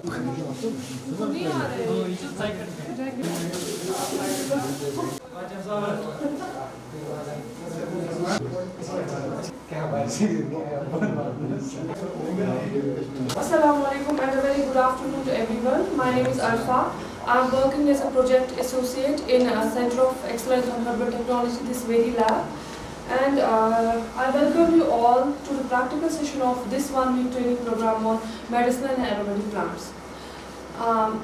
Assalamu alaikum and a very good afternoon to everyone. My name is Alfa. I'm working as a project associate in a Center of Excellence on Herbal Technology, this very lab. And I welcome you all to the practical session of this 1-week training program on medicinal and aromatic plants.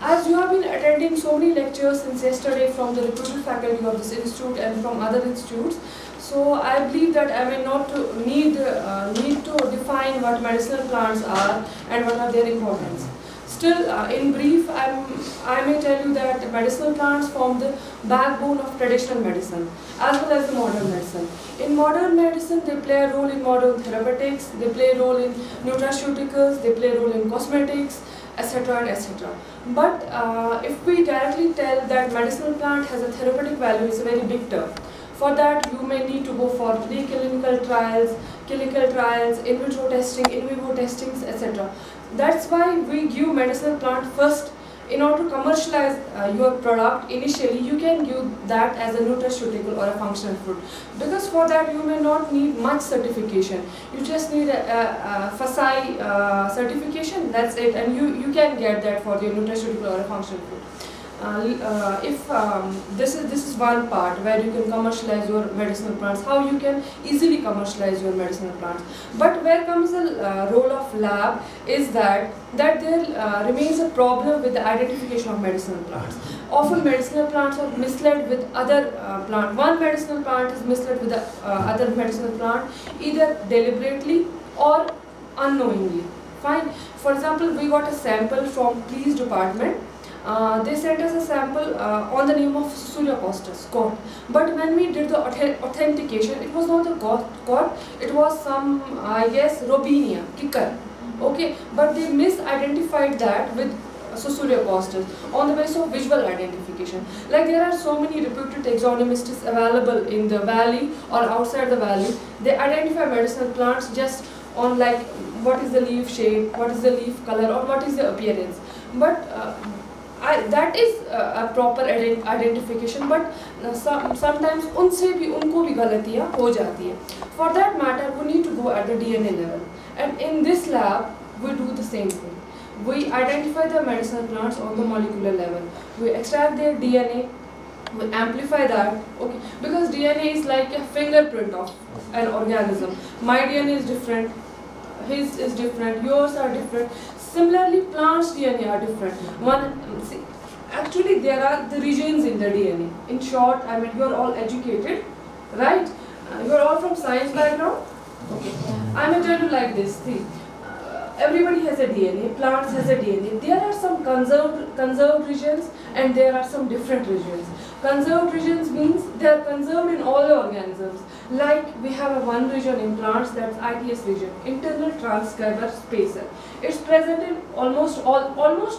As you have been attending so many lectures since yesterday from the reputed faculty of this institute and from other institutes, so I believe that I may not need to define what medicinal plants are and what are their importance. Still, in brief, I may tell you that medicinal plants form the backbone of traditional medicine as well as the modern medicine. In modern medicine, they play a role in modern therapeutics, they play a role in nutraceuticals, they play a role in cosmetics, etc. and etc. But if we directly tell that medicinal plant has a therapeutic value, it's a very big term. For that, you may need to go for preclinical trials, clinical trials, in vitro testing, in vivo testings, etc. That's why we give medicinal plant first. In order to commercialize your product, initially you can give that as a nutraceutical or a functional food. Because for that you may not need much certification. You just need a FSSAI certification, that's it, and you can get that for your nutraceutical or a functional food. This is one part where you can commercialize your medicinal plants, how you can easily commercialize your medicinal plants. But where comes the role of lab is that there remains a problem with the identification of medicinal plants. Often medicinal plants are misled with other plant. One medicinal plant is misled with the other medicinal plant either deliberately or unknowingly. Fine. For example, we got a sample from police department. They sent us a sample on the name of Susulia costus, but when we did the authentication, it was not the cod, it was some, I guess, Robinia, kicker. Okay, but they misidentified that with Susulia costus on the basis of visual identification. Like there are so many reputed taxonomists available in the valley or outside the valley. They identify medicinal plants just on like what is the leaf shape, what is the leaf color, or what is the appearance. But that is a proper identification, but sometimes उनको भी गलतियाँ हो जाती है. For that matter, we need to go at the DNA level, and in this lab we do the same thing. We identify the medicinal plants on the molecular level. We extract their DNA, we amplify that, okay, because DNA is like a fingerprint of an organism. My DNA is different, his is different, yours are different. Similarly, plants' DNA are different. Actually, there are the regions in the DNA. In short, I mean, you are all educated, right? You are all from science background. Okay. I may tell you like this. See, everybody has a DNA. Plants has a DNA. There are some conserved regions, and there are some different regions. Conserved regions means they are conserved in all the organisms. Like we have one region in plants, that's ITS region, internal transcriber spacer. It's present in almost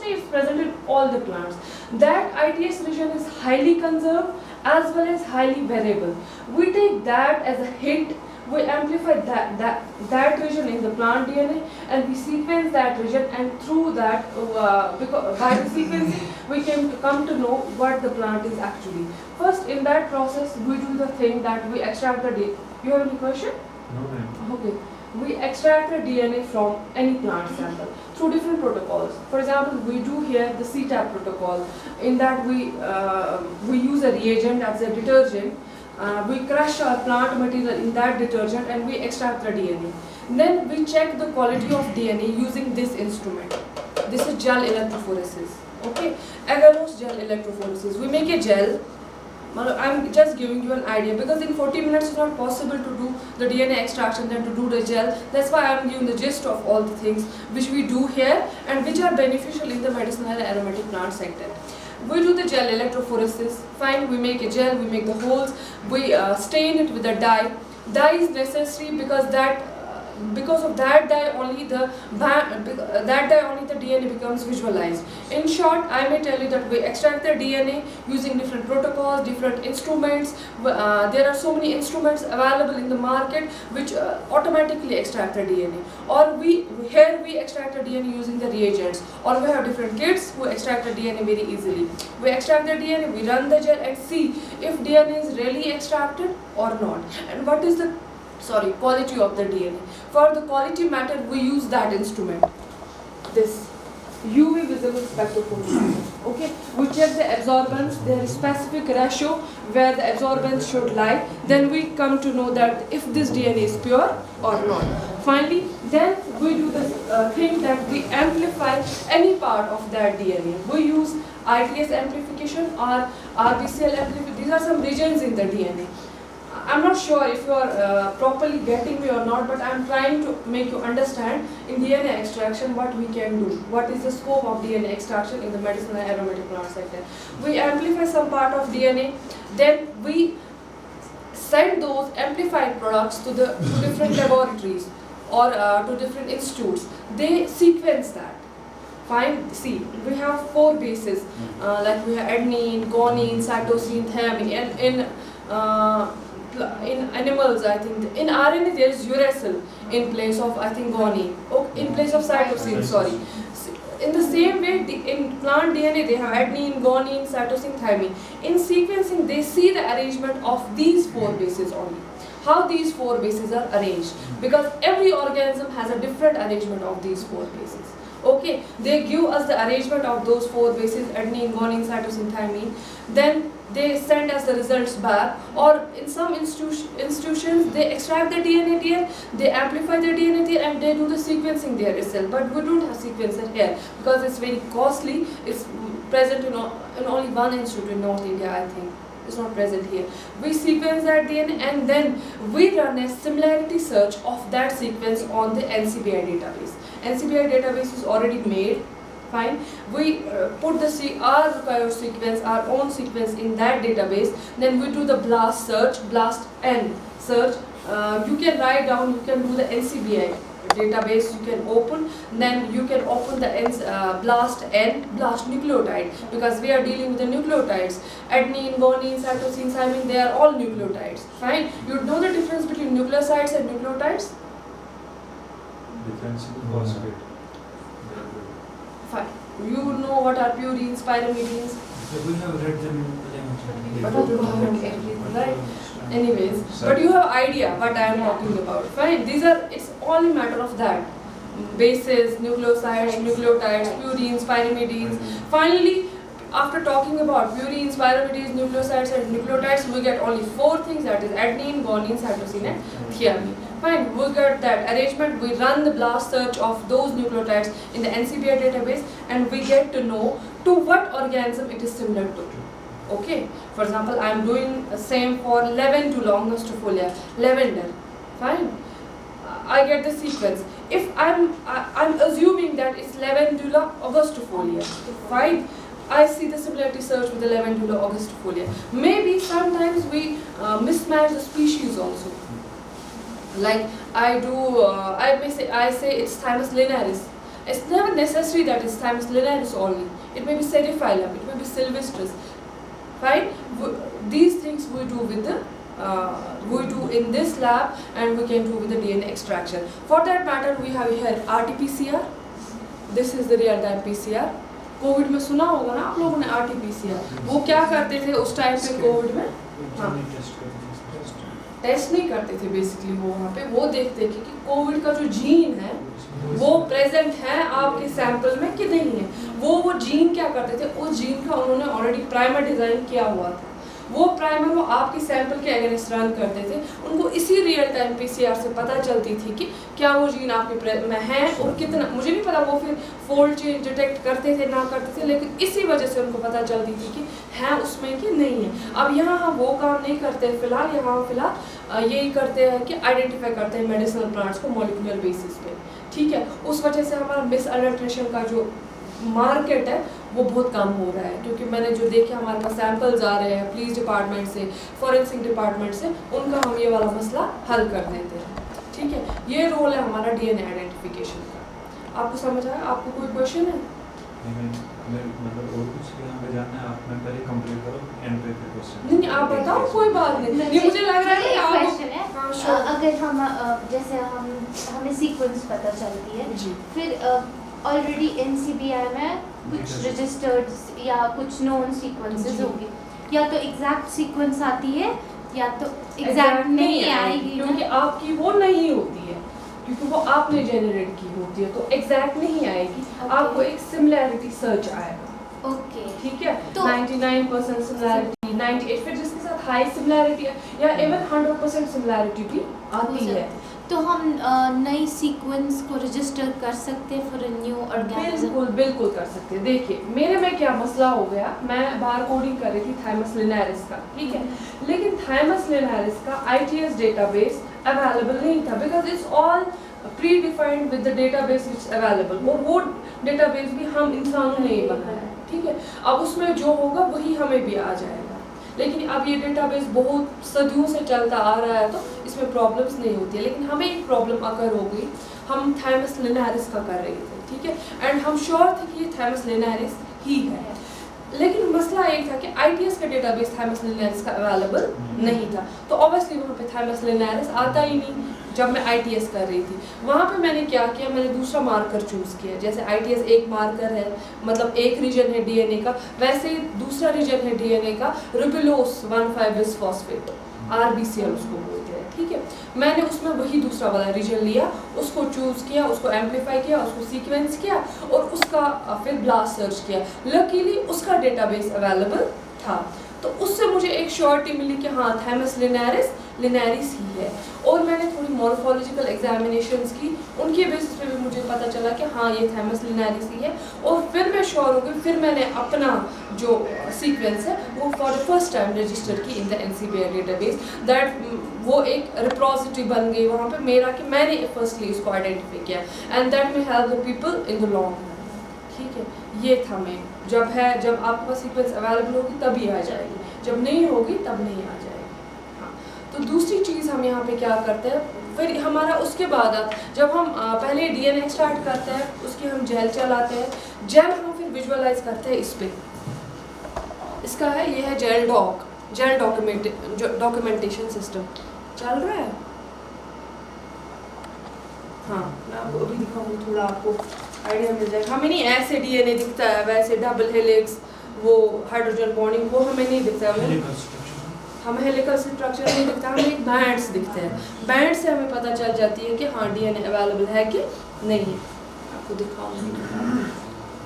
it's present in all the plants. That ITS region is highly conserved as well as highly variable. We take that as a hit. We amplify that region in the plant DNA, and we sequence that region, and through that, by the sequencing, we can come to know what the plant is actually. First, in that process, we do the thing that we extract the DNA. You have any question? No, ma'am. Okay. We extract the DNA from any plant sample through different protocols. For example, we do here the CTAP protocol. In that, we use a reagent as a detergent. We crush our plant material in that detergent and we extract the DNA. Then we check the quality of DNA using this instrument. This is gel electrophoresis. Okay, agarose gel electrophoresis. We make a gel. I'm just giving you an idea because in 40 minutes it's not possible to do the DNA extraction then to do the gel. That's why I'm giving the gist of all the things which we do here and which are beneficial in the medicinal and aromatic plant sector. We do the gel electrophoresis. Fine, we make a gel, we make the holes, we stain it with a dye. Dye is necessary because because of that only the DNA becomes visualized. In short, I may tell you that we extract the DNA using different protocols, different instruments. There are so many instruments available in the market which automatically extract the DNA. Or we extract the DNA using the reagents. Or we have different kits who extract the DNA very easily. We extract the DNA, we run the gel and see if DNA is really extracted or not. And what is the quality of the DNA. For the quality matter, we use that instrument, this UV visible spectrophotometer. Okay, we check the absorbance, their specific ratio where the absorbance should lie. Then we come to know that if this DNA is pure or not. Finally, then we do the thing that we amplify any part of that DNA. We use ITS amplification or RBCL amplification. These are some regions in the DNA. I'm not sure if you are properly getting me or not, but I'm trying to make you understand in DNA extraction what we can do. What is the scope of DNA extraction in the medicinal and aromatic plant sector. We amplify some part of DNA, then we send those amplified products to different laboratories or to different institutes. They sequence that. Fine. See, we have 4 bases, like we have adenine, guanine, cytosine, thymine, and in animals, I think in RNA there is uracil in place of, I think, guanine, in place of cytosine, sorry. In the same way, in plant DNA they have adenine, guanine, cytosine, thymine. In sequencing, they see the arrangement of these 4 bases only. How these 4 bases are arranged, because every organism has a different arrangement of these 4 bases. Okay, they give us the arrangement of those 4 bases, adenine, guanine, cytosine, thymine. Then they send us the results back, or in some institutions they extract the DNA there, they amplify the DNA there, and they do the sequencing there itself. But we don't have sequencer here because it's very costly. It's present in only one institute in North India, I think. It's not present here. We sequence that DNA and then we run a similarity search of that sequence on the NCBI database. NCBI database is already made. Fine. We put our required sequence, our own sequence in that database. Then we do the BLAST search, BLAST N search. You can write down, you can do the NCBI database, you can open. Then you can open the BLAST N, BLAST nucleotide, because we are dealing with the nucleotides. Adenine, guanine, cytosine, thymine, they are all nucleotides. Fine. You know the difference between nucleosides and nucleotides? Difference in phosphate. Fine. You know what are purines, pyrimidines? We have read them. Right. Anyways, but you have idea what I am talking about. Fine. It's only matter of that. Bases, nucleosides, nucleotides, purines, pyrimidines. Finally, after talking about purines, pyrimides, nucleosides and nucleotides, we get only 4 things, that is adenine, guanine, cytosine and thymine. Fine, we get that arrangement, we run the BLAST search of those nucleotides in the NCBI database and we get to know to what organism it is similar to. Okay, for example, I am doing the same for Lavandula angustifolia, lavender. Fine, I get the sequence. If I'm assuming that it's Lavandula angustifolia, fine, I see the similarity search with the Lavandula angustifolia. Maybe sometimes we mismatch the species also. Like I say it's Thymus linearis. It's never necessary that it's Thymus linearis only. It may be Serifilum, it may be Sylvestris. Right? These things we do in this lab, and we can do with the DNA extraction. For that matter, we have here RT-PCR. This is the real-time PCR. Covid में सुना होगा ना आप लोगों ने RT-PCR. वो क्या करते थे उस टाइम पे कोविड में? हाँ, टेस्ट नहीं करते थे बेसिकली वो वहाँ पे, वो देखते थे कि कोविड का जो जीन है वो प्रेजेंट है आपके सैंपल में कि नहीं है. वो जीन क्या करते थे, उस जीन का उन्होंने ऑलरेडी प्राइमर डिज़ाइन किया हुआ था. वो प्राइमर वो आपके सैंपल के अगेंस्ट रन करते थे. उनको इसी रियल टाइम PCR से पता चलती थी कि क्या वो जीन आपके में है और कितना, मुझे नहीं पता वो फिर फोल्ड चेंज डिटेक्ट करते थे ना करते थे, लेकिन इसी वजह से उनको पता चलती थी कि है उसमें कि नहीं है. अब यहाँ हम वो काम नहीं करते फिलहाल. यहाँ फिलहाल यही करते हैं कि आइडेंटिफाई करते हैं मेडिसिनल प्लांट्स को मॉलिक्यूलर बेसिस पे. ठीक है, उस वजह से हमारा मिसअडल्ट्रेशन का जो मार्केट है वो बहुत कम हो रहा है, क्योंकि मैंने जो देखे हमारे पास सैंपल्स आ रहे हैं पुलिस डिपार्टमेंट से, फॉरेंसिक डिपार्टमेंट से, उनका हम ये वाला मसला हल कर देते हैं. ठीक है, ये रोल है हमारा डीएनए आइडेंटिफिकेशन का। आपको समझ आया? आपको कोई क्वेश्चन है? मतलब और कुछ यहाँ पे जानना है? आप मैं पहले कंप्लीट करो, एंड पे फिर क्वेश्चन। नहीं आप बताओ, कोई बात नहीं। नहीं मुझे लग रहा है कि आप क्वेश्चन है। हाँ, sure. अगर हम जैसे हमें सीक्वेंस पता चलती है, जी। फिर ऑलरेडी एनसीबीआई में कुछ रजिस्टर्ड या कुछ नोन सीक्वेंसेस जी। होंगे, या तो एग्जैक्ट सीक्वेंस आती है या तो एग्जैक्ट नहीं आएगी, क्योंकि आपकी वो नहीं होती है, क्योंकि वो आपने जनरेट की होती है, तो एग्जैक्ट नहीं आएगी। आपको एक सिमिलैरिटी सर्च आएगा। ओके, ठीक है, तो 99% सिमिलैरिटी, 98, फिर जिसके साथ हाई सिमिलैरिटी है या इवन 100% सिमिलैरिटी भी आती है। तो हम नई सीक्वेंस को रजिस्टर कर सकते हैं फॉर अ न्यू ऑर्गेनिज्म? बिल्कुल बिल्कुल कर सकते हैं। देखिए मेरे में क्या मसला हो गया, मैं बार कोडिंग कर रही थी थाइमस लिनारिस का, ठीक है, लेकिन थाइमस लिनारिस का आईटीएस डेटाबेस अवेलेबल नहीं था, because it's all pre defined with the database which available, और वो डेटाबेस भी हम इंसानों ने ही बनाया है, ठीक है। अब उसमें जो होगा वही हमें भी आ जाएगा, लेकिन अब ये डेटाबेस बहुत सदियों से चलता आ रहा है, तो इसमें प्रॉब्लम्स नहीं होती है। लेकिन हमें एक प्रॉब्लम अगर हो गई, हम थाइमस लिनारिस का कर रहे थे, ठीक है, एंड हम श्योर थे कि ये थाइमस लिनारिस ही है, लेकिन मसला एक था कि आईटीएस का डेटाबेस थाइमस लिनारिस का अवेलेबल नहीं था, तो ऑब्वियसली वहाँ पे थाइमस लिनारिस आता ही नहीं। जब मैं आईटीएस कर रही थी, वहाँ पे मैंने क्या किया, मैंने दूसरा मार्कर चूज़ किया। जैसे आईटीएस एक मार्कर है, मतलब एक रीजन है डीएनए का, वैसे दूसरा रीजन है डीएनए का रिबुलोस 1,5 बिसफॉस्फेट, आरबीसीएल उसको बोलते हैं, ठीक है। मैंने उसमें वही दूसरा वाला रीजन लिया, उसको चूज़ किया, उसको एम्पलीफाई किया, उसको सीक्वेंस किया और उसका फिर ब्लास्ट सर्च किया। लकीली उसका डेटाबेस अवेलेबल था, तो उससे मुझे एक श्योरिटी मिली कि हाँ थाइमस लिनारिस ही है। और मैंने थोड़ी मॉर्फोलॉजिकल एग्जामिनेशंस की, उनके बेसिस पे भी मुझे पता चला कि हाँ ये थाइमस लिनारिस ही है, और फिर मैं श्योर हो गई। फिर मैंने अपना जो सीक्वेंस है वो for the first time register की in the NCBI database, that वो एक रिपोजिटरी बन गई वहाँ पे मेरा, कि मैंने फर्स्टली उसको आइडेंटिफाई किया, and that may help the people in the long run, ठीक है। ये था मैं, जब आपके पास सीक्वेंस अवेलेबल होगी तभी आ जाएगी, जब नहीं होगी तब नहीं आ जाएगी। हाँ, तो दूसरी चीज़ हम यहाँ पे क्या करते हैं, फिर हमारा उसके बाद जब हम पहले डीएनए एक्सट्रैक्ट करते हैं, उसकी हम जेल चलाते हैं, जेल हम फिर विजुअलाइज करते हैं इस पे, इसका है, ये है जेल डॉक्यूमेंटेशन सिस्टम चल रहा है। हाँ, मैं आपको अभी दिखाऊंगी, थोड़ा आपको आइडिया मिल जाएगा। हमें नहीं ऐसे डीएनए दिखता है, वैसे डबल हेलिक्स, वो हाइड्रोजन बॉन्डिंग, वो हमें नहीं दिखता है, हमें हेलिकल स्ट्रक्चर नहीं दिखता, हमें एक बैंड्स दिखते हैं। बैंड से हमें पता चल जाती है कि हाँ डीएनए अवेलेबल है कि नहीं है। आपको दिखाऊंगी।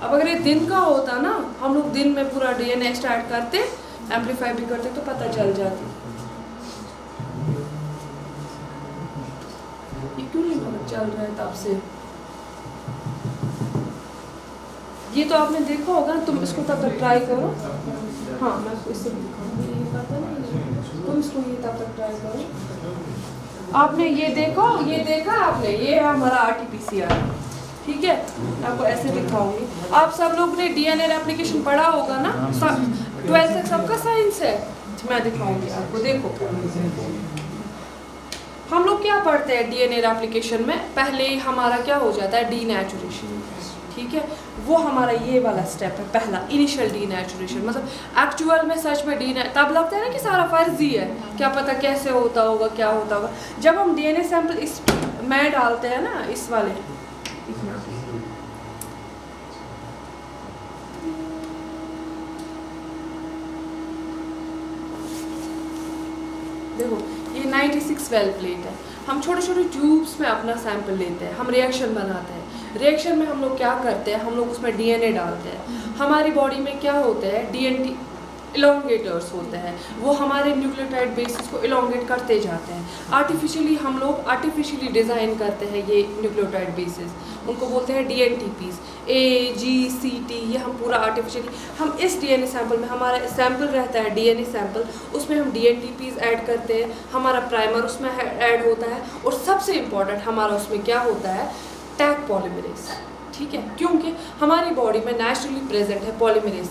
अब अगर ये दिन का होता ना, हम लोग दिन में पूरा डीएनए एक्सट्रैक्ट करते, एम्पलीफाई भी करते, तो पता चल जाती। ये क्यों नहीं पता चल रहा है तब से? ये तो आपने देखा होगा, तुम इसको तब तक ट्राई करो। हाँ, मैं आपको इससे भी दिखाऊंगी, ये पता नहीं, तुम इसको ये तब तक ट्राई करो। आपने ये देखा आपने, ये है हमारा आरटीपीसीआर, ठीक है। मैं आपको ऐसे दिखाऊंगी। आप सब लोग ने डीएनए एप्लीकेशन पढ़ा होगा ना, 12th तक सबका साइंस है। मैं दिखाऊंगी आपको, देखो हम लोग क्या पढ़ते हैं डीएनए एप्लीकेशन में, पहले हमारा क्या हो जाता है, डीनेचुरेशन, ठीक है। वो हमारा ये वाला स्टेप है पहला, इनिशियल डीनेचुरेशन। मतलब एक्चुअल में सच में तब लगता है ना कि सारा फर्जी है, क्या पता कैसे होता होगा, क्या होता होगा। जब हम डीएनए सैंपल इस में डालते हैं ना, इस वाले, देखो ये 96 वेल प्लेट है। हम छोटे छोटे ट्यूब्स में अपना सैंपल लेते हैं, हम रिएक्शन बनाते हैं। रिएक्शन में हम लोग क्या करते हैं, हम लोग उसमें डीएनए डालते हैं। हमारी बॉडी में क्या होता है, डीएनए इलोंगेटर्स होते हैं, वो हमारे न्यूक्लियोटाइड बेसिस को इलोंगेट करते जाते हैं। आर्टिफिशियली हम लोग आर्टिफिशियली डिज़ाइन करते हैं ये न्यूक्लियोटाइड बेसिस, उनको बोलते हैं डीएनटीपीस, ए जी सी टी, ये हम पूरा आर्टिफिशियली, हम इस डीएनए सैंपल में, हमारा सैंपल रहता है डीएनए सैंपल, उसमें हम डीएनटीपीस ऐड करते हैं, हमारा प्राइमर उसमें ऐड होता है, और सबसे इम्पॉर्टेंट हमारा उसमें क्या होता है, टैग पॉलीमरेज, ठीक है। क्योंकि हमारी बॉडी में नेचुरली प्रेजेंट है पॉलीमरेज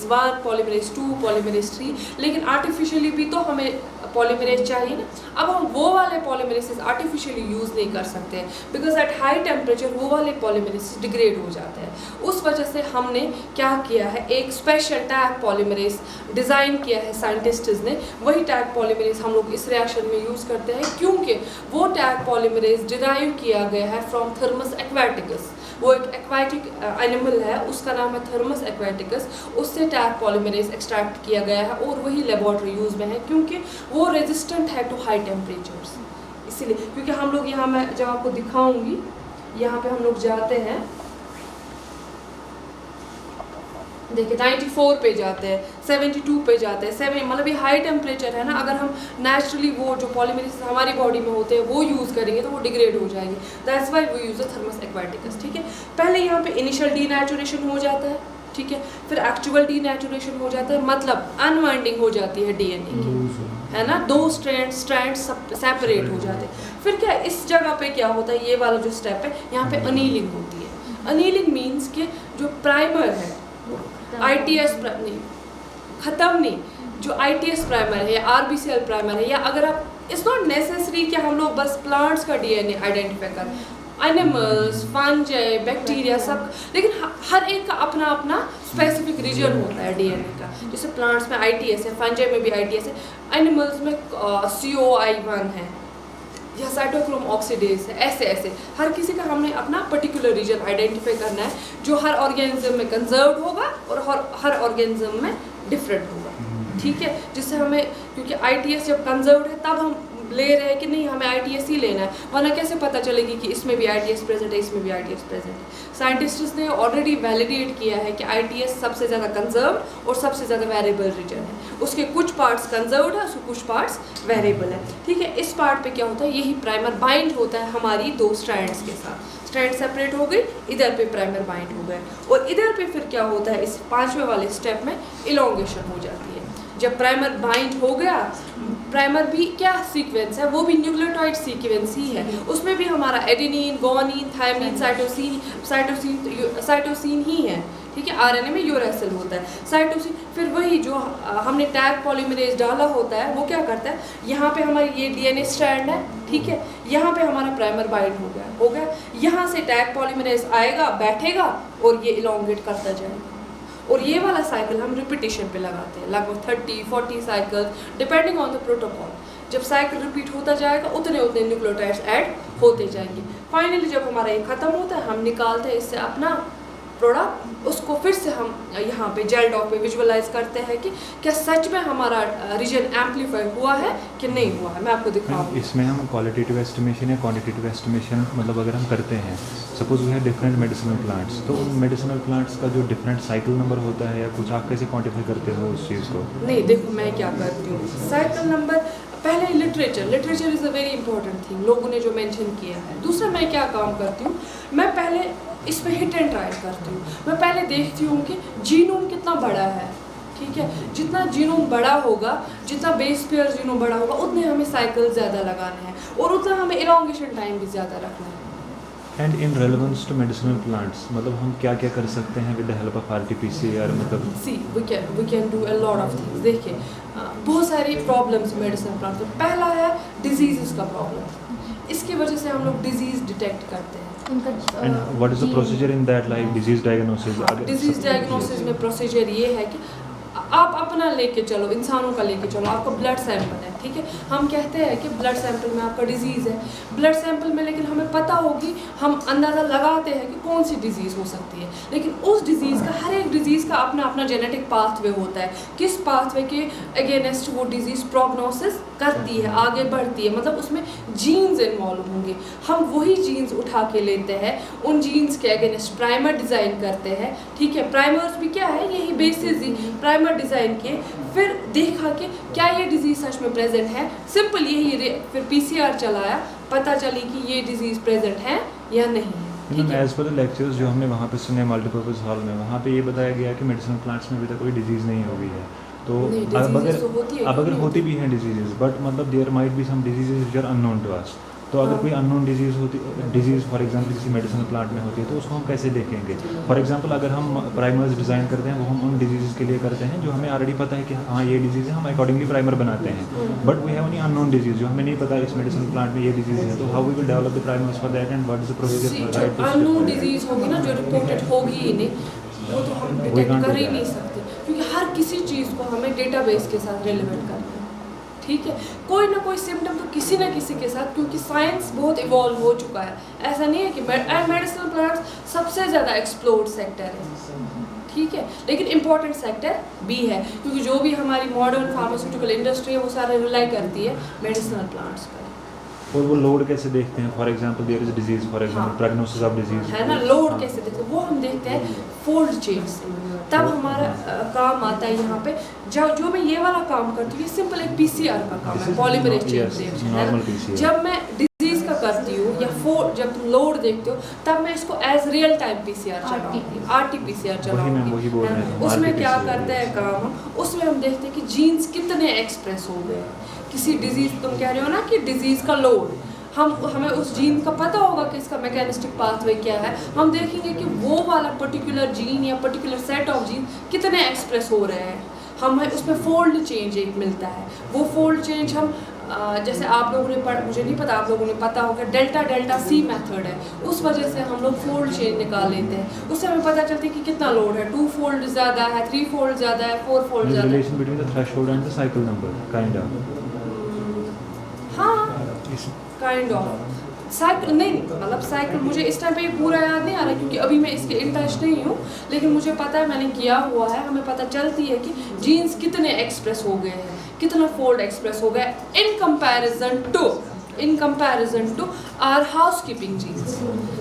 1, पॉलीमरेज 2, पॉलीमरेज 3, लेकिन आर्टिफिशियली भी तो हमें पॉलीमरेज चाहिए ना, अब हम वो वाले पॉलीमरेसेस आर्टिफिशियली यूज़ नहीं कर सकते हैं, बिकॉज एट हाई टेम्परेचर वो वाले पॉलीमरेसेस डिग्रेड हो जाते हैं। उस वजह से हमने क्या किया है, एक स्पेशल टैग पॉलीमरेज डिज़ाइन किया है साइंटिस्ट्स ने। वही टैग पॉलीमरेज हम लोग इस रिएक्शन में यूज़ करते हैं, क्योंकि वो टैग पॉलीमरेज डिराइव किया गया है फ्रॉम थर्मस एक्वाटिकस। वो एक एक्वाटिक एनिमल है, उसका नाम है थर्मस एक्वाटिकस। उससे टैग पॉलीमरेज एक्सट्रैक्ट किया गया है और वही लेबॉर्ट्री यूज़ में है, क्योंकि वो रेजिस्टेंट है टू हाई टेम्परेचर्स। इसीलिए, क्योंकि हम लोग यहाँ, मैं जब आपको दिखाऊंगी, यहाँ पे हम लोग जाते हैं, देखिए 94 पे जाते हैं, 72 पे जाते हैं, 7, मतलब ये हाई टेम्परेचर है ना। अगर हम नेचुरली वो जो पॉलीमरेसेस हमारी बॉडी में होते हैं वो यूज़ करेंगे तो वो डिग्रेड हो जाएंगे। That's why we use the Thermus aquaticus. ठीक है, पहले यहाँ पे इनिशियल डीनेचुरेशन हो जाता है, ठीक है, फिर एक्चुअल डीनेचुरेशन हो जाता है, मतलब अनवाइंडिंग हो जाती है डीएनए की, है ना, 2 स्ट्रैंड सेपरेट हो जाते हैं। फिर क्या इस जगह पे क्या होता है, ये वाला जो स्टेप है, यहाँ पे अनीलिंग होती है। अनीलिंग मीन्स कि जो प्राइमर है, ITS नहीं, ख़त्म नहीं, जो ITS प्राइमर है या RBCL प्राइमर है, या अगर आप, इट्स नॉट नेसेसरी कि हम लोग बस प्लांट्स का DNA आइडेंटिफाई करें, एनिमल्स, फंजाई, बैक्टीरिया सब, लेकिन हर एक का अपना अपना स्पेसिफिक रीजन होता है DNA का। जैसे प्लांट्स में ITS है, फंजाई में भी ITS है, एनिमल्स में COI1 है या साइटोक्रोम ऑक्सीडेज है, ऐसे ऐसे हर किसी का हमने अपना पर्टिकुलर रीजन आइडेंटिफाई करना है, जो हर ऑर्गेनिज्म में कंजर्व होगा और हर ऑर्गेनिज्म में डिफरेंट होगा। ठीक है, जिससे हमें, क्योंकि ITS जब कंजर्व है तब हम ले रहे हैं कि नहीं हमें ITS ही लेना है, वरना कैसे पता चलेगी कि इसमें भी ITS प्रेजेंट है, इसमें भी ITS प्रेजेंट है। साइंटिस्ट्स ने ऑलरेडी वैलिडेट किया है कि ITS सबसे ज़्यादा कंजर्व और सबसे ज़्यादा वेरिएबल रीजन है। उसके कुछ पार्ट्स कंजर्व्ड है, उसके कुछ पार्ट्स वेरिएबल है। ठीक है, इस पार्ट पे क्या होता है, यही प्राइमर बाइंड होता है हमारी 2 स्ट्रैंड्स के साथ। स्ट्रैंड सेपरेट हो गई, इधर पे प्राइमर बाइंड हो गए, और इधर पे फिर क्या होता है, इस 5वें वाले स्टेप में इलोंगेशन हो जाती है। जब प्राइमर बाइंड हो गया, प्राइमर भी क्या सीक्वेंस है, वो भी न्यूक्लियोटाइड सीक्वेंस ही है, उसमें भी हमारा एडेनिन, गुआनिन, थायमिन, साइटोसिन ही है। ठीक है, RNA में यूरेसिल होता है, साइटोसिन। फिर वही जो हमने टैग पॉलीमरेज डाला होता है वो क्या करता है, यहाँ पे हमारी ये DNA स्ट्रैंड है, ठीक है, यहाँ पे हमारा प्राइमर बाइंड हो गया, यहाँ से टैग पॉलीमरेज आएगा, बैठेगा और ये इलोंगेट करता जाएगा। और ये वाला साइकिल हम रिपीटिशन पे लगाते हैं, लगभग 30-40 cycle depending on the protocol. जब साइकिल रिपीट होता जाएगा उतने न्यूक्लियोटाइड्स ऐड होते जाएंगे। फाइनली जब हमारा ये ख़त्म होता है, हम निकालते हैं इससे अपना प्रोडक्ट, उसको फिर से हम यहाँ पे जेल डॉक पे विजुअलाइज करते हैं कि क्या सच में हमारा रीजन एम्पलीफाई हुआ है कि नहीं हुआ है। मैं आपको दिखाऊंगी। इसमें हम क्वालिटेटिव एस्टिमेशन या क्वांटिटेटिव एस्टिमेशन, मतलब अगर हम करते हैं, suppose we have different medicinal plants, तो उन मेडिसिनल प्लांट्स का जो डिफरेंट साइकिल नंबर होता है या कुछ, आप कैसे क्वांटिफाई करते हो उस चीज़ को? नहीं, देखो मैं क्या करती हूँ, साइकिल नंबर, पहले literature is a very important thing, लोगों ने जो मेंशन किया है। दूसरा मैं क्या काम करती हूँ, मैं पहले इस पर हिट एंड ट्राई करती हूँ। मैं पहले देखती हूँ कि जीनोम कितना बड़ा है, ठीक है, जितना जीनोम बड़ा होगा, जितना बेस पेयर जीनोम बड़ा होगा, उतने हमें साइकिल ज़्यादा लगाने हैं और उतना हमें इलोंगेशन टाइम भी ज़्यादा रखना है। And in relevance to medicinal plants, मतलब हम क्या क्या कर सकते हैं with the help of RT-PCR, मतलब we can do a lot of things. देखिए बहुत सारी प्रॉब्लम्स मेडिसिनल प्लांट्स में। पहला है डिजीज़ का प्रॉब्लम, इसकी वजह से हम लोग डिजीज़ डिटेक्ट करते हैं। And what is the procedure in that, like disease diagnosis? Disease diagnosis में प्रोसीजर ये है कि आप अपना लेके चलो, इंसानों का लेके चलो, आपका ब्लड सैंपल है, ठीक है, हम कहते हैं कि ब्लड सैंपल में आपका डिजीज़ है, ब्लड सैंपल में, लेकिन हमें पता होगी, हम अंदाज़ा लगाते हैं कि कौन सी डिजीज़ हो सकती है, लेकिन उस डिजीज़ का, हर एक डिजीज़ का अपना अपना जेनेटिक पाथवे होता है, किस पाथवे के अगेंस्ट वो डिजीज़ प्रोग्नोसिस करती है, आगे बढ़ती है, मतलब उसमें जीन्स इन्वॉल्व होंगे। हम वही जीन्स उठा के लेते हैं, उन जीन्स के अगेंस्ट प्राइमर डिज़ाइन करते हैं, ठीक है, प्राइमर्स भी क्या है, यही बेसिस ही प्राइमर डिज़ाइन किए, फिर देखा कि क्या ये डिजीज़ सच में प्रेजेंट है, सिंपल यही, फिर PCR चलाया, पता चली कि ये डिजीज़ प्रेजेंट है या नहीं है। एज पर द लेक्चर्स जो हमने वहाँ पे सुने मल्टीपर्पज़ हॉल में, वहाँ पे ये बताया गया कि मेडिसिनल प्लांट्स में अभी तक कोई डिजीज़ नहीं हुई है, तो अब अगर होती भी हैं डिजीजेज, बट मतलब there might be some diseases which are unknown to us, तो अगर हाँ। कोई अननोन डिजीज़ फॉर एग्जांपल किसी मेडिसिनल प्लांट में होती है तो उसको हम कैसे देखेंगे? फॉर एग्जांपल अगर हम प्राइमर्स डिज़ाइन करते हैं वो हम उन डिजीज़ के लिए करते हैं जो हमें ऑलरेडी पता है कि हाँ ये डिजीज़ है, हम अकॉर्डिंगली प्राइमर बनाते हैं। But we have any unknown disease जो हमें नहीं पता इस मेडिसिनल प्लांट में ये डिजीज़ है, तो how we will develop the primers for that and what is the procedure? Unknown disease होगी ना, जो रिपोर्टेड होगी ही नहीं, वो तो हम We डिटेक्ट can't do कर ही that. नहीं सकते, क्योंकि हर किसी चीज़ को हमें डेटाबेस के साथ रिलेवेंट करना है। ठीक है, कोई ना कोई सिम्टम तो किसी ना किसी के साथ, क्योंकि साइंस बहुत इवॉल्व हो चुका है। ऐसा नहीं है कि मेडिसिनल प्लांट्स सबसे ज़्यादा एक्सप्लोर्ड सेक्टर है, ठीक है, लेकिन इम्पॉर्टेंट सेक्टर भी है, क्योंकि जो भी हमारी मॉडर्न फार्मास्यूटिकल इंडस्ट्री है वो सारा रिलाई करती है मेडिसिनल प्लांट्स पर। और वो लोड कैसे देखते हैं? For example there is disease, for example हाँ। प्रेगनोसिस ऑफ डिजीज है ना, लोड कैसे देखते हैं वो हम देखते हैं फोल्ड चेन से। तब हमारा काम आता है यहाँ पे, जो मैं ये वाला काम करती हूँ, ये सिंपल एक पीसीआर का काम है, पॉलीमरेज चेन रिएक्शन, है ना। जब मैं डिजीज का करती हूँ या जब तुम लोड देखते हो, तब मैं इसको एज रियल टाइम पीसीआर चलाऊंगी, आरटी-पीसीआर चलाऊंगी। उसमें क्या करते हैं काम हम, उसमें हम देखते हैं कि जीन्स कितने एक्सप्रेस हो गए। किसी डिजीज, तुम कह रहे हो ना कि डिजीज का लोड, हमें उस जीन का पता होगा कि इसका मैकेनिस्टिक पाथवे क्या है। हम देखेंगे कि वो वाला पर्टिकुलर जीन या पर्टिकुलर सेट ऑफ जीन कितने एक्सप्रेस हो रहे हैं। हमें उसमें फोल्ड चेंज एक मिलता है। वो फोल्ड चेंज हम जैसे आप लोगों ने मुझे नहीं पता, आप लोगों ने पता होगा, डेल्टा सी मेथड है, उस वजह से हम लोग फोल्ड चेंज निकाल लेते हैं। उससे हमें पता चलता है कि कितना लोड है, 2 फोल्ड ज़्यादा है, 3 फोल्ड ज़्यादा है, 4 फोल्ड ज़्यादा है। Relation between the threshold and the cycle number kind of. हाँ, काइंड ऑफ साइकिल नहीं, मतलब साइकिल मुझे इस टाइम पे ये पूरा याद नहीं आ रहा, क्योंकि अभी मैं इसके इन टच नहीं हूँ, लेकिन मुझे पता है, मैंने किया हुआ है। हमें पता चलती है कि जीन्स कितने एक्सप्रेस हो गए हैं, कितना फोल्ड एक्सप्रेस हो गया in comparison to our housekeeping genes.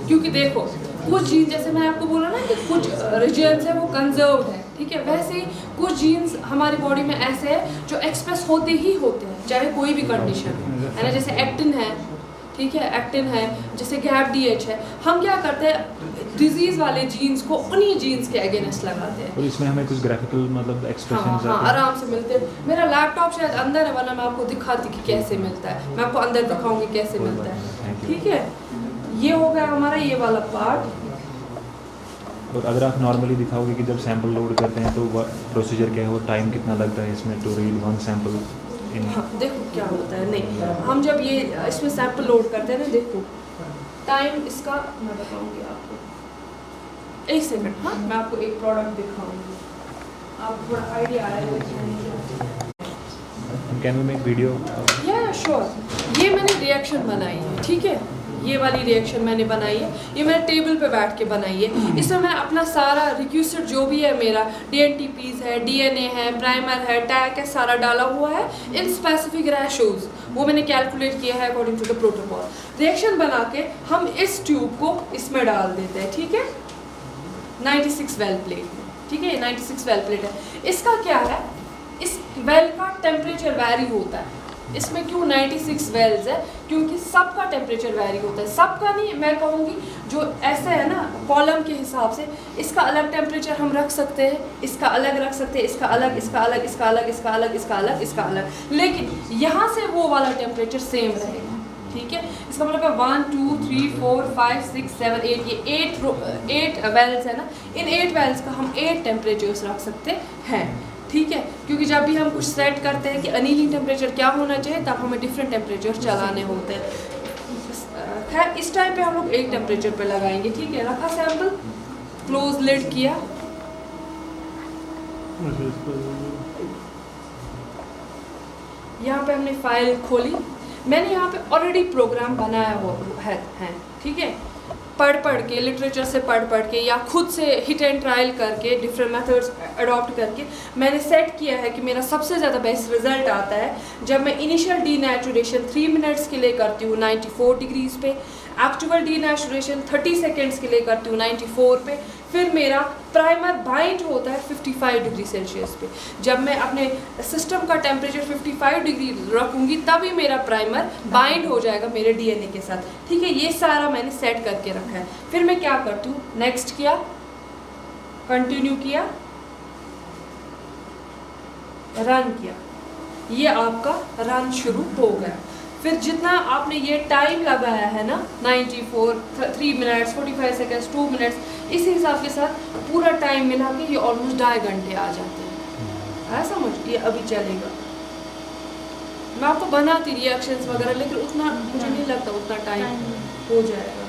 क्योंकि देखो, कुछ जीन, जैसे मैं आपको बोला ना कि कुछ रीजन्स है वो कंजर्व्ड है, ठीक है, वैसे ही कुछ जीन्स हमारी बॉडी में ऐसे हैं जो एक्सप्रेस होते ही होते हैं, चाहे कोई भी कंडीशन है ना। जैसे एक्टिन है, ठीक है, एक्टिन है, जैसे गैप डीएच है। हम क्या करते हैं, डिजीज वाले जीन्स को उन्हीं जीन्स के अगेंस्ट लगाते हैं। और इसमें हमें कुछ ग्राफिकल मतलब एक्सप्रेशंस हाँ, आराम से मिलते हैं। मेरा लैपटॉप शायद अंदर है, वरना मैं आपको दिखाती कि कैसे मिलता है। मैं आपको अंदर दिखाऊंगी कैसे मिलता है, ठीक है। ये हो गया हमारा ये वाला पार्ट। और अगर आप नॉर्मली दिखाओगे कि जब सैंपल लोड करते हैं तो प्रोसीजर क्या है, वो टाइम कितना लगता है इसमें to read one sample in? हाँ, देखो क्या होता है, नहीं, हम जब ये इसमें सैंपल लोड करते हैं ना, देखो टाइम इसका मैं बताऊंगी आपको, 1 सेकंड। हाँ, मैं आपको एक प्रोडक्ट दिखाऊंगी, आपको थोड़ा आइडिया आएगा। Can we make video? या श्योर। ये मैंने रिएक्शन बनाई है, ठीक है, ये वाली रिएक्शन मैंने बनाई है, ये मैंने टेबल पे बैठ के बनाई है। इसमें मैं अपना सारा रिक्वेस्टेड जो भी है, मेरा DNTPs है, DNA है, प्राइमर है, टैग है, सारा डाला हुआ है इन स्पेसिफिक रेशोज, वो मैंने कैलकुलेट किया है according to the protocol. Reaction बना के हम इस ट्यूब को इसमें डाल देते हैं, ठीक है, 96 वेल प्लेट में, ठीक है, 96 वेल प्लेट है। इसका क्या है, इस वेल का टेम्परेचर वैरी होता है। इसमें क्यों 96 वेल्स है, क्योंकि सबका टेम्परेचर वैरी होता है। सबका नहीं, मैं कहूँगी जो ऐसे है ना कॉलम के हिसाब से, इसका अलग टेम्परेचर हम रख सकते हैं, इसका अलग रख सकते हैं, इसका अलग, इसका अलग, इसका अलग, इसका अलग, इसका अलग, इसका अलग, लेकिन यहाँ से वो वाला टेम्परेचर सेम रहेगा, ठीक है। इसका मतलब है 1 2 3 4 5 6 7 8, ये 8 वेल्स है ना, इन 8 वेल्स का हम 8 टेम्परेचर्स रख सकते हैं, ठीक है। क्योंकि जब भी हम कुछ सेट करते हैं कि अनीलिंग टेम्परेचर क्या होना चाहिए, तब हमें डिफरेंट टेम्परेचर चलाने होते हैं। खैर, इस टाइम पे हम लोग 1 टेम्परेचर पे लगाएंगे, ठीक है। रखा सैंपल, क्लोज लिड किया, यहाँ पे हमने फाइल खोली। मैंने यहाँ पे ऑलरेडी प्रोग्राम बनाया हुआ है, ठीक है। पढ़ के, लिटरेचर से पढ़ के या खुद से हिट एंड ट्रायल करके, डिफरेंट मेथड्स अडॉप्ट करके मैंने सेट किया है कि मेरा सबसे ज़्यादा बेस्ट रिजल्ट आता है जब मैं इनिशियल डीनेचुरेशन 3 मिनट्स के लिए करती हूँ 94 डिग्रीज पे, एक्चुअल डीनेचुरेशन 30 सेकेंड्स के लिए करती हूँ 94 पे, फिर मेरा प्राइमर बाइंड होता है 55 डिग्री सेल्सियस पे। जब मैं अपने सिस्टम का टेम्परेचर 55 डिग्री रखूँगी तभी मेरा प्राइमर बाइंड हो जाएगा मेरे DNA के साथ, ठीक है। ये सारा मैंने सेट करके रखा है। फिर मैं क्या करती हूँ, नेक्स्ट किया, कंटिन्यू किया, रन किया, ये आपका रन शुरू हो गया। फिर जितना आपने ये टाइम लगाया है ना 94 3 मिनट्स 45 सेकेंड्स 2 मिनट्स, इस हिसाब के साथ पूरा टाइम मिला के ये ऑलमोस्ट 2.5 घंटे आ जाते हैं। ऐसा समझ ये अभी चलेगा। मैं आपको बनाती रिएक्शंस वगैरह, लेकिन उतना मुझे नहीं लगता उतना टाइम हो जाएगा।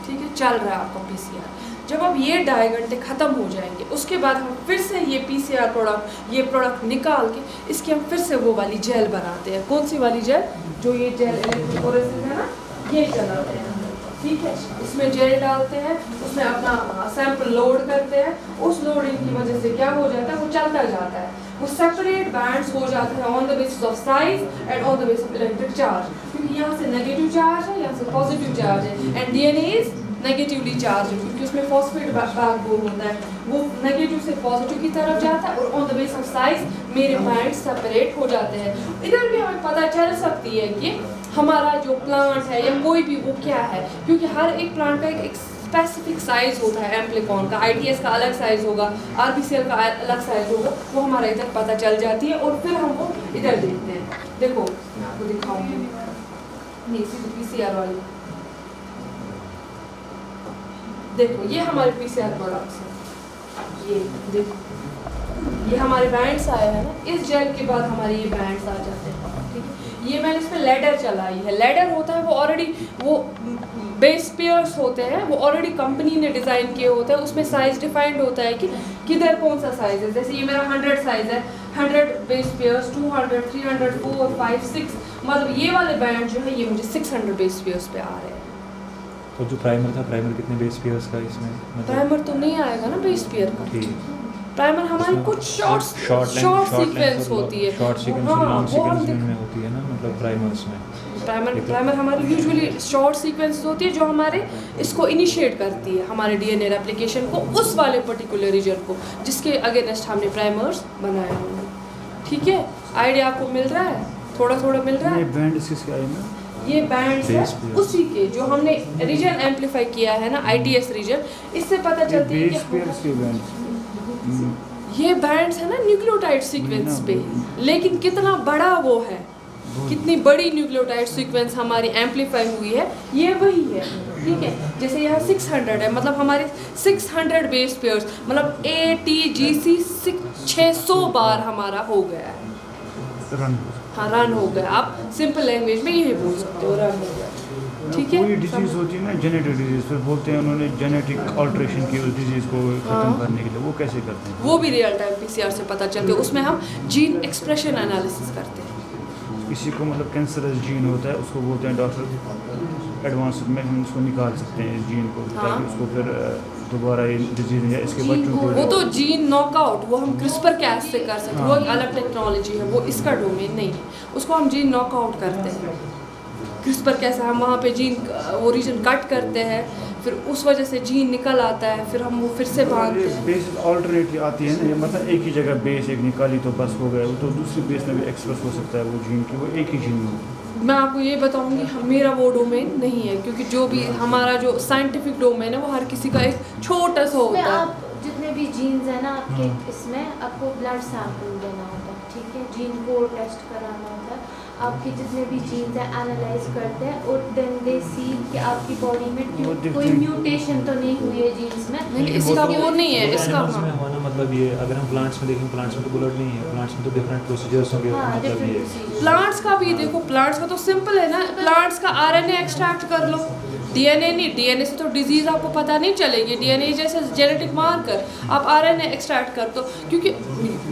ठीक है, चल रहा है आपका पीसीआर। जब अब ये 2.5 घंटे ख़त्म हो जाएंगे, उसके बाद हम फिर से ये पीसीआर प्रोडक्ट, ये प्रोडक्ट निकाल के इसकी हम फिर से वो वाली जेल बनाते हैं। कौन सी वाली जेल? जो ये जेल इलेक्ट्रोफोरेसिस है ना, ये चलाते हैं। ठीक है, इसमें जेल डालते हैं, उसमें अपना सैंपल लोड करते हैं। उस लोडिंग की वजह से क्या हो जाता है, वो चलता जाता है, वो सेपरेट बैंड्स हो जाते हैं on the basis of size and on the basis of electric charge. क्योंकि यहाँ से नेगेटिव चार्ज है, यहाँ से पॉजिटिव चार्ज है, and DNA is negatively charge है क्योंकि उसमें फॉस्फेट बैकबोन होता है, वो नेगेटिव से पॉजिटिव की तरफ जाता है और on the basis of size मेरे बैंड सेपरेट हो जाते हैं। इधर भी हमें पता चल सकती है कि हमारा जो प्लांट है या कोई भी वो क्या है, क्योंकि हर एक प्लांट का एक स्पेसिफिक साइज होता है। एम्प्लीकॉन का, आईटीएस का अलग साइज होगा, आरबीसीएल का अलग साइज होगा, वो हमारा इधर पता चल जाती है और फिर हम वो इधर देखते हैं। देखो मैं आपको दिखाऊंगी, नहीं सीधे पीसीआर वाली देखो, ये हमारे पीसीआर प्रोडक्ट्स हैं। ये देखो, ये हमारे बैंड्स आए हैं ना, इस जेल के बाद हमारे ये बैंड्स आ जाते हैं। ठीक है, ये मैंने इस पर लेडर चलाई है। लेडर होता है वो ऑलरेडी, वो बेस पेयर्स होते हैं, वो ऑलरेडी कंपनी ने डिज़ाइन किए होते हैं। उसमें साइज डिफाइंड होता है कि किधर कौन सा साइज है। जैसे ये मेरा 100 साइज है, 100 बेस पेयर्स, 200, 300, 4, 5, 6, मतलब ये वाले बैंड जो है ये मुझे 600 बेस पेयर्स पे आ रहे हैं। तो जो प्राइमर था, प्राइमर कितने बेस पेयर्स का इसमें? मतलब प्राइमर तो नहीं आएगा ना बेस पेयर का। ठीक, प्राइमर हमारी कुछ शॉर्ट सीक्वेंस होती है, शॉर्ट सीक्वेंस और लॉन्ग सीक्वेंस में होती है ना, मतलब प्राइमर्स में। प्राइमर हमारी यूजुअली शॉर्ट सीक्वेंस होती है जो हमारे इसको इनिशिएट करती है, हमारे डीएनए रेप्लिकेशन को, उस वाले पर्टिकुलर रीजन को जिसके अगेंस्ट हमने प्राइमर्स बनाए होंगे। ठीक है, आइडिया आपको मिल रहा है? थोड़ा थोड़ा मिल रहा है। ये बैंड किसके आए ना? ये बैंड्स है उसी के जो हमने रीजन एम्पलीफाई किया है ना, आईटीएस रीजन। इससे पता चलती है कि ये बैंड्स है ना न्यूक्लियोटाइड सीक्वेंस पे, लेकिन कितना बड़ा वो है, कितनी बड़ी न्यूक्लियोटाइड सीक्वेंस हमारी एम्पलीफाई हुई है, ये वही है। ठीक है, जैसे यहाँ 600 है, मतलब हमारे 600 बेस पेयर्स, मतलब ATGC 600 बार हमारा हो गया है। हाँ, रन हो गया। आप सिंपल लैंग्वेज में यही बोल सकते हो, रन हो गया। ठीक है, कोई डिजीज होती है ना, जेनेटिक डिजीज, फिर बोलते हैं उन्होंने जेनेटिक ऑल्ट्रेशन की उस डिजीज को खत्म करने के लिए, वो कैसे करते हैं? वो भी रियल टाइम पीसीआर से पता चलते हैं। उसमें हम जीन एक्सप्रेशन एनालिसिस करते हैं। किसी को मतलब कैंसरस जीन होता है, उसको बोलते हैं डॉक्टर एडवांस में हम उसको निकाल सकते हैं इस जीन को, ताकि उसको फिर दोबारा ये डिजीज या इसके बच्चों को, वो तो जीन नॉकआउट वो हम क्रिस्पर कैस से कर सकते हैं, वो एक अलग टेक्नोलॉजी है, वो इसका डोमेन नहीं है। उसको हम जीन नॉकआउट करते हैं क्रिस्पर कैसे, हम वहाँ पे जीन वो रीजन कट करते हैं, फिर उस वजह से जीन निकल आता है, फिर हम वो फिर से बांधते हैं। बेस ऑल्टरनेट आती है ना, मतलब एक ही जगह बेस एक निकाली तो बस हो गया, वो तो दूसरी बेस में भी एक्सप्रेस हो सकता है वो जीन की, वो एक ही जीन में। मैं आपको ये बताऊंगी, मेरा वो डोमेन नहीं है, क्योंकि जो भी हमारा जो साइंटिफिक डोमेन है वो हर किसी का एक छोटा सा होता है। आप जितने भी जीन्स है ना आपके, इसमें आपको ब्लड सैंपल देना होता है। ठीक है, जीन को टेस्ट कराना होता है, आपके जितने भी जीन्स हैं एनालाइज करते हैं और देन दे सी कि आपकी बॉडी में कोई म्यूटेशन तो नहीं हुई है जीन्स में। नहीं, इसका वो नहीं है, इसका में होना मतलब ये, अगर हम प्लांट्स में देखें, प्लांट्स में तो ब्लड नहीं है, प्लांट्स में तो डिफरेंट प्रोसीजर्स होंगे, मतलब ये प्लांट्स का भी देखो, प्लांट्स का तो सिंपल है ना, प्लांट्स का आरएनए एक्सट्रैक्ट कर लो, डीएनए नहीं, डीएनए से तो डिजीज आपको पता नहीं चलेगी, डीएनए जैसे जेनेटिक मार्कर, आप आरएनए एक्सट्रैक्ट कर दो, क्योंकि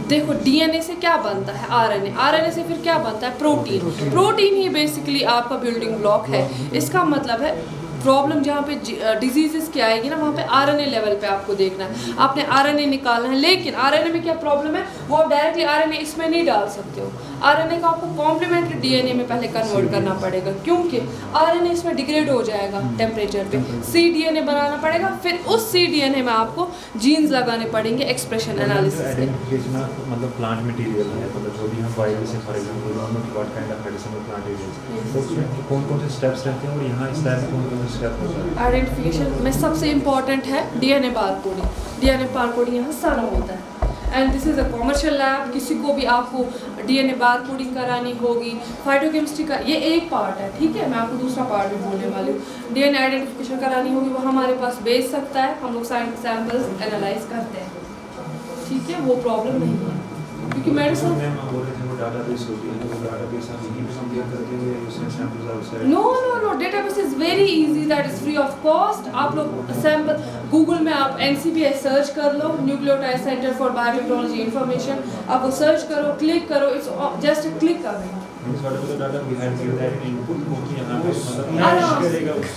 देखो डीएनए से क्या बनता है, आरएनए, आरएनए से फिर क्या बनता है, प्रोटीन, प्रोटीन ही बेसिकली आपका बिल्डिंग ब्लॉक है। इसका मतलब है प्रॉब्लम जहाँ पे डिजीजेस की आएगी ना, वहाँ पे आरएनए लेवल पे आपको देखना है, आपने आरएनए निकालना है। लेकिन आरएनए में क्या प्रॉब्लम है, वो आप डायरेक्टली आरएनए इसमें नहीं डाल सकते हो, आरएनए को आपको कॉम्प्लीमेंट्री डीएनए में पहले कन्वर्ट करना पड़ेगा, क्योंकि आरएनए इसमें डिग्रेड हो जाएगा टेम्परेचर पे, cDNA बनाना पड़ेगा, फिर उस cDNA में आपको जीन्स लगाने पड़ेंगे एक्सप्रेशन एनालिसिस के। मतलब प्लांट मटेरियल है, मतलब जो भी हम बायो से for example what kind of medicinal plant areas, तो उसमें कौन-कौन से स्टेप्स रहते हैं और यहाँ इस टाइप कौन-कौन से स्टेप होते हैं? आइडेंटिफिकेशन में सबसे इम्पॉर्टेंट है डीएनए बारकोडिंग। डीएनए बारकोडिंग यहाँ सारा होता है, and this is a commercial lab. किसी को भी आपको DNA बार कोडिंग करानी होगी, फाइटोकेमिस्ट्री का ये एक पार्ट है, ठीक है। मैं आपको दूसरा पार्ट भी बोलने वाली हूँ। DNA आइडेंटिफिकेशन करानी होगी, वो हमारे पास भेज सकता है, हम लोग सैंपल्स एनालाइज करते हैं, ठीक है। वो प्रॉब्लम नहीं है, क्योंकि medicine no database is very easy, that is free of cost. आप लोग सैंपल गूगल में आप NCBI सर्च कर लो, nucleotide centre for biotechnology information, आप वो सर्च करो, क्लिक करो, it's just a click away.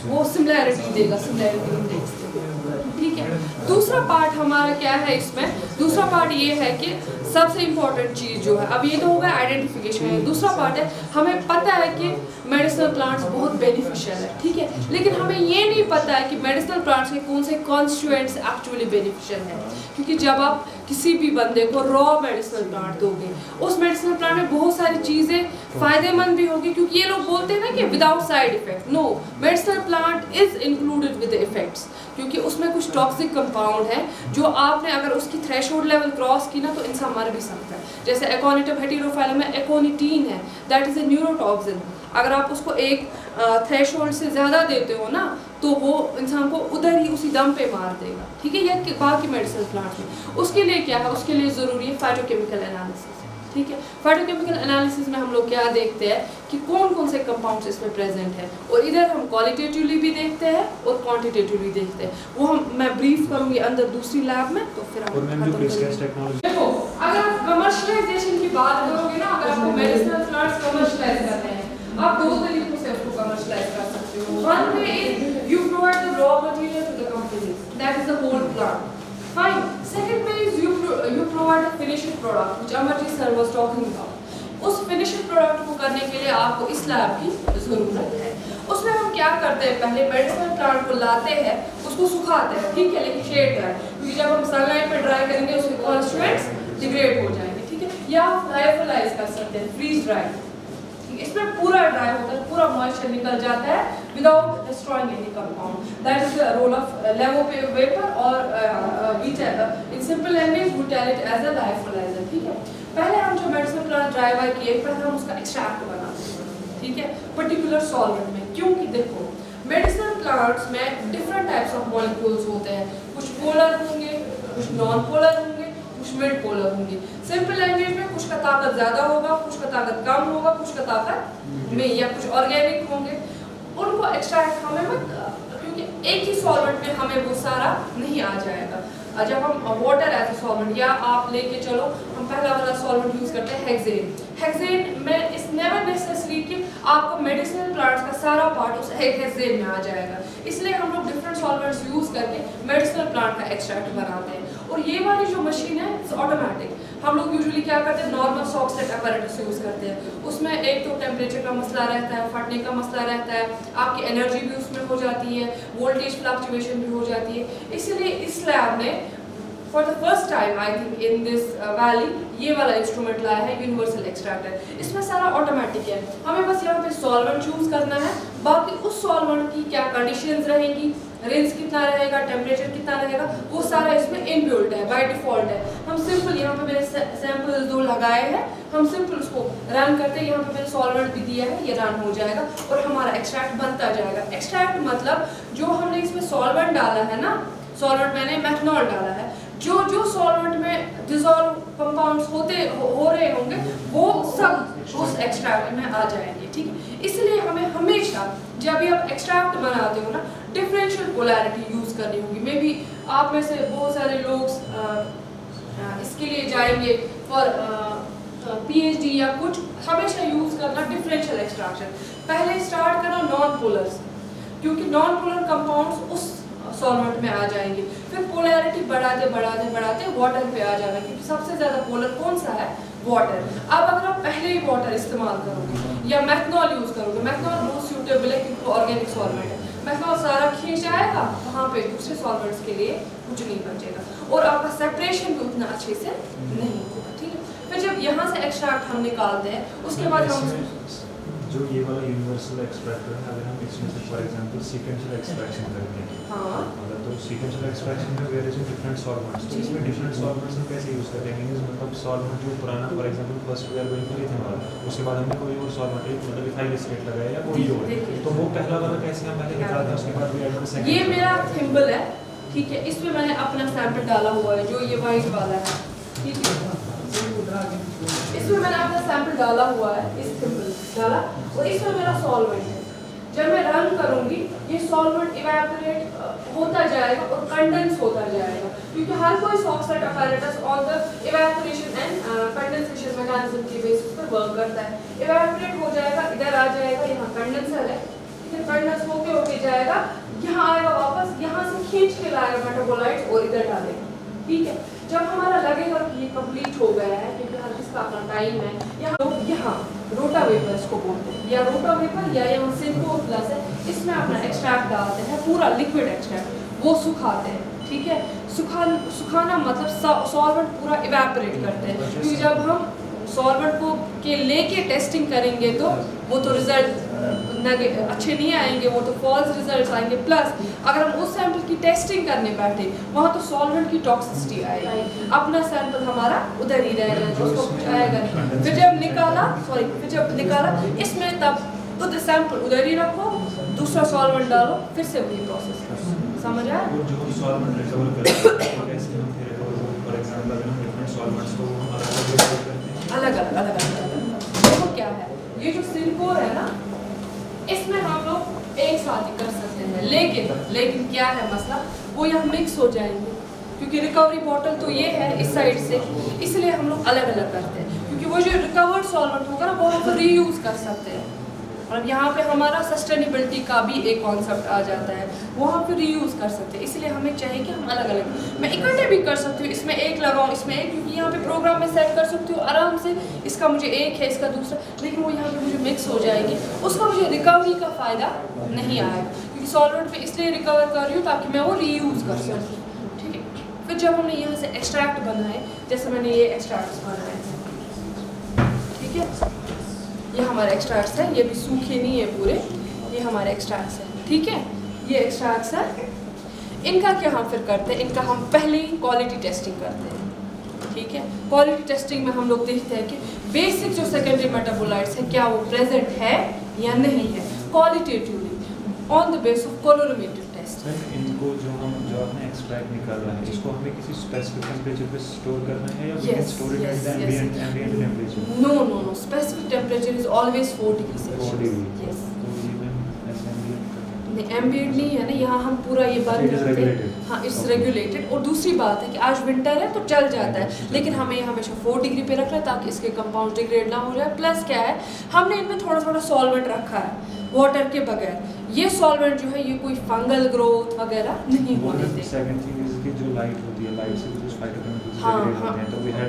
वो सिमिलैरिटी देगा, सिमिलैरिटी इंडेक्स देगा, ठीक है। दूसरा पार्ट हमारा क्या है इसमें, दूसरा पार्ट ये है कि सबसे इम्पोर्टेंट चीज़ जो है, अब ये तो होगा आइडेंटिफिकेशन है, दूसरा पार्ट है हमें पता है कि मेडिसिनल प्लांट्स बहुत बेनिफिशियल है, ठीक है, लेकिन हमें ये नहीं पता है कि मेडिसिनल प्लांट्स के कौन से कॉन्स्टिट्यूएंट्स एक्चुअली बेनिफिशियल हैं। क्योंकि जब आप किसी भी बंदे को रॉ मेडिसिनल प्लांट दोगे, उस मेडिसिनल प्लांट में बहुत सारी चीज़ें फ़ायदेमंद भी होगी, क्योंकि ये लोग बोलते हैं ना कि without side effect. No, medicinal plant is included with effects, क्योंकि उसमें कुछ टॉक्सिक कंपाउंड है जो आपने अगर उसकी थ्रेशोल्ड लेवल क्रॉस की ना तो इंसान मर भी सकता है। जैसे एकोनिटम हेटेरोफाइलम में एकोनिटीन है, दैट इज़ ए न्यूरोटॉक्सिन। अगर आप उसको एक थ्रेशोल्ड से ज़्यादा देते हो ना तो वो इंसान को उधर ही उसी दम पे मार देगा, ठीक है। या बाकी मेडिसिनल प्लांट में उसके लिए क्या है, उसके लिए ज़रूरी है फाइटोकेमिकल एनालिसिस, ठीक है। फाइटोकेमिकल एनालिसिस में हम लोग क्या देखते हैं कि कौन कौन से कंपाउंड्स इसमें प्रेजेंट है, और इधर हम क्वालिटेटिवली भी देखते हैं और क्वांटिटेटिवली देखते हैं। वो मैं ब्रीफ करूँगी अंदर दूसरी लैब में, तो फिर हम देखो अगर आप कमर्शलाइजेशन की बात करोगे ना, अगर आपको मेडिसिनल प्लांट्स कमर्शलाइज करते हैं, आप दो तरीकों से उसको कमर्शलाइज कर सकते हो। One way is you provide the raw material to the company, that is the whole plant, fine. Second way is you provide a finished product, which Amarjit sir was talking about। उस finished product को करने के लिए आपको इस lab की ज़रूरत है। उसमें हम क्या करते हैं, पहले मेडिसिनल प्लांट को लाते हैं, उसको सुखाते हैं, ठीक है, लेकिन शेड ड्राई, क्योंकि जब हम सनलाइट में ड्राई करेंगे उसके कॉन्स्टिट्यूएंट्स डिग्रेड हो जाएंगे, ठीक है। या आप लायोफिलाइज कर सकते हैं, फ्रीज ड्राई, इसमें पूरा ड्राई होता है, पूरा मॉइस्चर निकल जाता है without destroying any compound, that is the role of levovapour, और in simple language we tell it as a lyophiliser, ठीक है। पहले हम जो मेडिसिनल प्लांट ड्राई वाई किए, पहले हम उसका एक्सट्रैक्ट बनाते हैं, ठीक है, पर्टिकुलर सॉल्वेंट में, क्योंकि देखो मेडिसिनल प्लांट्स में डिफरेंट टाइप्स ऑफ मॉलिक्यूल्स होते हैं, कुछ पोलर होंगे, कुछ नॉन पोलर होंगे, कुछ मिड पोलर होंगे। सिंपल लैंग्वेज में कुछ का ताकत ज़्यादा होगा, कुछ का ताकत कम होगा, कुछ का ताकत में, या कुछ ऑर्गेनिक होंगे, उनको एक्सट्रैक्ट हमें मत, क्योंकि एक ही सॉल्वेंट में हमें वो सारा नहीं आ जाएगा। जब हम वाटर एज अ सॉल्वेंट, या आप लेके चलो हम पहला वाला सॉल्वेंट यूज़ करते हैं हेक्सेन। हेक्सेन में इट्स नेवर नेसेसरी कि आपको मेडिसिनल प्लांट्स का सारा पार्ट उस हेक्सेन में आ जाएगा, इसलिए हम लोग डिफरेंट सॉल्वेंट्स यूज़ करके मेडिसिनल प्लांट का एक्सट्रैक्ट बनाते हैं। और ये वाली जो मशीन है इट्स ऑटोमेटिक। हम लोग यूजुअली क्या करते हैं, नॉर्मल सॉक्सेट अपैरेटस यूज़ करते हैं, उसमें एक तो टेम्परेचर का मसला रहता है, फटने का मसला रहता है, आपकी एनर्जी भी उसमें हो जाती है, वोल्टेज फ्लक्चुएशन भी हो जाती है। इसलिए इस लैब ने for the first time I think in this valley ये वाला इंस्ट्रूमेंट लाया है, यूनिवर्सल एक्सट्रैक्टर। इसमें सारा ऑटोमेटिक है, हमें बस यहाँ पे सॉल्वेंट चूज करना है, बाकी उस सॉल्वेंट की क्या कंडीशंस रहेंगी, रेंज कितना रहेगा, टेम्परेचर कितना रहेगा, वो सारा इसमें इनबिल्ट है, बाय डिफॉल्ट है। हम सिंपल यहाँ पे मैंने सैंपल 2 लगाए हैं, हम सिंपल उसको रन करते हैं, यहाँ पे मैंने सॉल्वेंट भी दिया है, ये रन हो जाएगा और हमारा एक्सट्रैक्ट बनता जाएगा। एक्सट्रैक्ट मतलब जो हमने इसमें सॉल्वेंट डाला है ना, सॉल्वेंट मैंने मेथनॉल डाला है, जो सॉल्वेंट में डिसॉल्व कंपाउंड्स हो रहे होंगे वो सब उस एक्सट्रैक्ट में आ जाएंगे, ठीक है। इसलिए हमें हमेशा जब भी आप एक्सट्रैक्ट बनाते हो ना, डिफरेंशियल पोलैरिटी यूज़ करनी होगी। मे बी आप में से बहुत सारे लोग इसके लिए जाएंगे फॉर PhD या कुछ, हमेशा यूज़ करना डिफरेंशियल एक्सट्रैक्शन। पहले स्टार्ट करना नॉन पोलर से, क्योंकि नॉन पोलर कंपाउंड्स उस सॉल्वेंट में आ जाएंगे, फिर पोलैरिटी बढ़ाते बढ़ाते बढ़ाते वाटर पे आ जाएगा, क्योंकि सबसे ज़्यादा पोलर कौन सा है, वाटर। अब अगर आप पहले ही वाटर इस्तेमाल करोगे या मैथनॉल यूज़ करोगे, मैथनॉल बहुत सूटेबल है क्योंकि ऑर्गेनिक सॉल्वेंट है, मैथनॉल सारा खींच आएगा, वहाँ पे दूसरे सॉल्वेंट्स के लिए कुछ नहीं बचेगा और आपका सेपरेशन भी उतना अच्छे से नहीं होगा, ठीक है। फिर जब यहाँ से एक्सट्रैक्ट हम निकालते हैं, उसके बाद हम जो ये वाला यूनिवर्सल एक्सट्रैक्टर है, अगर हम इसमें से फॉर एग्जांपल सीक्वेंशियल एक्सट्रैक्शन करते हैं, हाँ मतलब तो सीक्वेंशियल एक्सट्रैक्शन में वेयर इज डिफरेंट सॉल्वेंट्स, तो इसमें डिफरेंट सॉल्वेंट्स हम कैसे यूज़ करते हैं? मतलब सॉल्वेंट जो पुराना for example first we are going for ethanol, उसके बाद हमने कोई और सॉल्वेंट मतलब इथाइल एस्टेट लगाया या कोई और, तो वो पहला वाला कैसे हम पहले निकालते हैं, उसके बाद वी ऐड द सेकंड। ये मेरा थिम्बल है, ठीक है, इसमें मैंने अपना सैंपल डाला हुआ है जो ये वाइट वाला है, ठीक है, इसमें मैंने अपना सैंपल डाला हुआ है, इस थिम्बल डाला और इसमें मेरा सॉल्वेंट है। जब मैं रन करूंगी ये सॉल्वेंट इवेपोरेट होता जाएगा और कंडेंस होता जाएगा, क्योंकि हर कोई software apparatus on the evaporation and condensation mechanism की बेसिस पर वर्क करता है। इवेपोरेट हो जाएगा, इधर आ जाएगा, यहाँ कंडेंसर है, इधर कंडेंस होके जाएगा, यहाँ आएगा वापस, यहाँ से खींच के लाएगा मेटाबोलाइट्स और इधर डालेगा, ठीक है। जब हमारा लगेगा कि ये कंप्लीट हो गया है, क्योंकि हर किसका अपना टाइम है, यहाँ रोटावेपर इसको बोलते हैं, या रोटावेपर या यहाँ सिंको प्लस है, इसमें अपना एक्सट्रैक्ट डालते हैं, पूरा लिक्विड एक्सट्रैक्ट, वो सुखाते हैं, ठीक है। सुखाना मतलब सॉल्वेंट पूरा इवेपोरेट करते हैं, क्योंकि जब हम सॉल्वेंट को के लेके टेस्टिंग करेंगे तो वो तो रिजल्ट अच्छे नहीं आएंगे, वो तो फॉल्स रिजल्ट्स आएंगे। प्लस अगर हम उस सैंपल की टेस्टिंग करने बैठे वहाँ तो सॉल्वेंट की टॉक्सिसिटी आएगी, अपना सैंपल हमारा उधर ही रह जाएगा, उसको कुछ आएगा नहीं। फिर जब निकाला इसमें तब तो सैंपल उधर ही रखो, दूसरा सॉल्वेंट डालो, फिर से वही प्रोसेस करो, समझ आया? वो जो सॉल्वेंट रिकवर करते हैं कैसे हम फिर फॉर एग्जांपल अगर हम डिफरेंट सॉल्वेंट्स को अलग-अलग देखो क्या है, ये जो सिलिकॉन है ना, इसमें हम लोग एक साथ ही कर सकते हैं, लेकिन क्या है मसला, वो यहाँ मिक्स हो जाएंगे, क्योंकि रिकवरी बॉटल तो ये है इस साइड से, इसलिए हम लोग अलग अलग करते हैं, क्योंकि वो जो रिकवर्ड सॉल्वेंट होगा ना वो हम रीयूज कर सकते हैं। और यहाँ पे हमारा सस्टेनेबिलिटी का भी एक कॉन्सेप्ट आ जाता है, वो हम फिर रीयूज़ कर सकते हैं, इसलिए हमें चाहिए कि हम अलग अलग, मैं इकट्ठे भी कर सकती हूँ, इसमें एक लगाऊँ, इसमें एक, क्योंकि यहाँ पे प्रोग्राम में सेट कर सकती हूँ आराम से, इसका मुझे एक है, इसका दूसरा, लेकिन वो यहाँ पे मुझे मिक्स हो जाएगी, उसका मुझे रिकवरी का फ़ायदा नहीं आएगा, क्योंकि सॉल्वेंट पे इसलिए रिकवर कर रही हूँ ताकि मैं वो रीयूज़ कर सकूँ, ठीक है। फिर जब हमने यहाँ से एक्सट्रैक्ट बनाए, जैसे मैंने ये एक्सट्रैक्ट्स बनाए, ठीक है, ये हमारे एक्सट्रैक्ट्स हैं, ये भी सूखे नहीं है पूरे, ये हमारे एक्सट्रैक्ट्स हैं, ठीक है, ये एक्सट्रैक्ट्स हैं। इनका क्या हम फिर करते हैं, इनका हम पहले ही क्वालिटी टेस्टिंग करते हैं, ठीक है। क्वालिटी टेस्टिंग में हम लोग देखते हैं कि बेसिक जो सेकेंडरी मेटाबोलाइट्स हैं क्या वो प्रेजेंट है या नहीं है, qualitatively on the base of calorimetric test. इनको जो हमने एक्सट्रैक्ट निकाला है, इसको हमें किसी स्पेसिफिक टेम्परेचर पे स्टोर करना है या we can store it at the ambient temperature? No, specific temperature is always 4 degree Celsius. Yes, तो ये मैं ऐसे एम्बिएंट एम्बिएंट नहीं है ना, यहाँ हम पूरा ये बंद करते हैं, हाँ इट्स रेगुलेटेड। और दूसरी बात है कि आज विंटर है तो चल जाता है, लेकिन हमें हमेशा 4 डिग्री पे रखना है ताकि इसके कंपाउंड डिग्रेड ना हो जाए। प्लस क्या है, हमने इनमें थोड़ा थोड़ा सॉल्वेंट रखा है वाटर के बगैर, ये सॉल्वेंट जो है ये कोई फंगल ग्रोथ वगैरह नहीं होने देगा। सेकंड थिंग इज कि जो लाइट होती है, लाइट से कुछ फाइटोकेमिकल्स हाँ, रेडिएट हाँ, होते हैं, तो वी हैड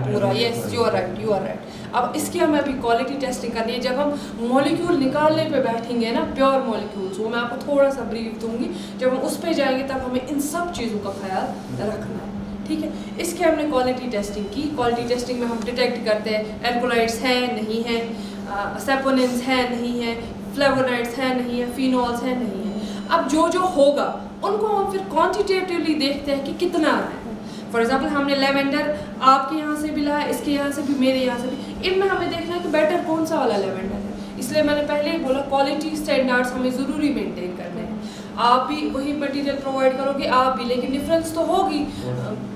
पूरा यस, यू आर राइट। अब इसकी हमें अभी क्वालिटी टेस्टिंग करनी है। जब हम मॉलिक्यूल निकालने पे बैठेंगे ना, प्योर मॉलिक्यूल्स, वो मैं आपको थोड़ा सा ब्रीफ दूंगी, जब हम उस पे जाएंगे तब हमें इन सब चीज़ों का ख्याल रखना है, ठीक है। इसके हमने क्वालिटी टेस्टिंग की, क्वालिटी टेस्टिंग में हम डिटेक्ट करते हैं एल्कोलाइड्स हैं नहीं हैं, सेपोनिन्स हैं नहीं है, फ्लेवोनाइड्स हैं नहीं है, फिनॉल्स हैं नहीं है। अब जो होगा उनको हम फिर क्वांटिटेटिवली देखते हैं कि कितना है। फॉर एग्जांपल हमने लेवेंडर आपके यहाँ से भी लाया, इसके यहाँ से भी, मेरे यहाँ से भी, इनमें हमें देखना है कि बेटर कौन सा वाला लेवेंडर है। इसलिए मैंने पहले ही बोला क्वालिटी स्टैंडर्ड्स हमें ज़रूरी मेंटेन करने हैं। आप भी वही मटेरियल प्रोवाइड करोगे, आप भी, लेकिन डिफरेंस तो होगी,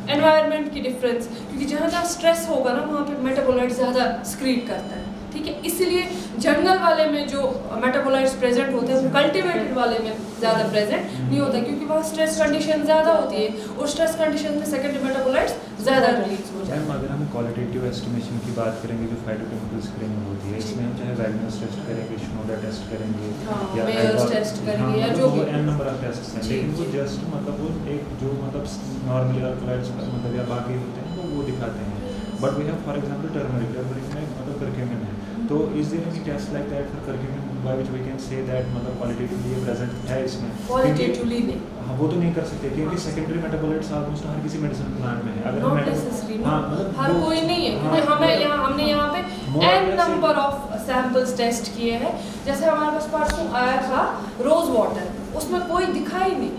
एनवायरनमेंट की डिफरेंस, क्योंकि जहाँ जहाँ स्ट्रेस होगा ना वहाँ पे मेटाबोलाइट ज़्यादा स्क्रीट करता है, ठीक है। इसलिए जंगल वाले में जो मेटाबोलाइट्स प्रेजेंट होते हैं वो कल्टिवेटेड वाले में ज़्यादा प्रेजेंट नहीं होता, क्योंकि वहाँ स्ट्रेस कंडीशन ज़्यादा होती है और स्ट्रेस कंडीशन में सेकेंडरी मेटाबोलाइट्स ज़्यादा रिलीज हो जाए। अगर हम क्वालिटेटिव एस्टिमेशन की बात करेंगे, जो फाइटोकेमिकल स्क्रीनिंग होती है, इसमें हम चाहे वैगनस टेस्ट करेंगे, श्नोडा टेस्ट करेंगे, या मेयर्स टेस्ट करेंगे, या जो भी एन नंबर ऑफ टेस्ट हैं, लेकिन वो जस्ट मतलब वो एक जो मतलब नॉर्मली अल्कलाइड्स मतलब या बाकी होते हैं वो दिखाते हैं। But we have for example turmeric में मतलब करक्यूमिन है, तो is there any test like that for curcumin by which we can say that मतलब क्वालिटेटिवली ये प्रेजेंट है इसमें? क्वालिटेटिवली नहीं, हाँ वो तो नहीं कर सकते क्योंकि सेकेंडरी मेटाबोलाइट्स ऑलमोस्ट हर किसी मेडिसिनल प्लांट में है। अगर नॉट हम नेसेसरी, हाँ मतलब हर वो- कोई नहीं है, हाँ, क्योंकि हमने यहाँ पे More or n less number of samples test किए हैं। जैसे हमारे पास परसों आया था रोज वाटर, उसमें कोई दिखा ही नहीं।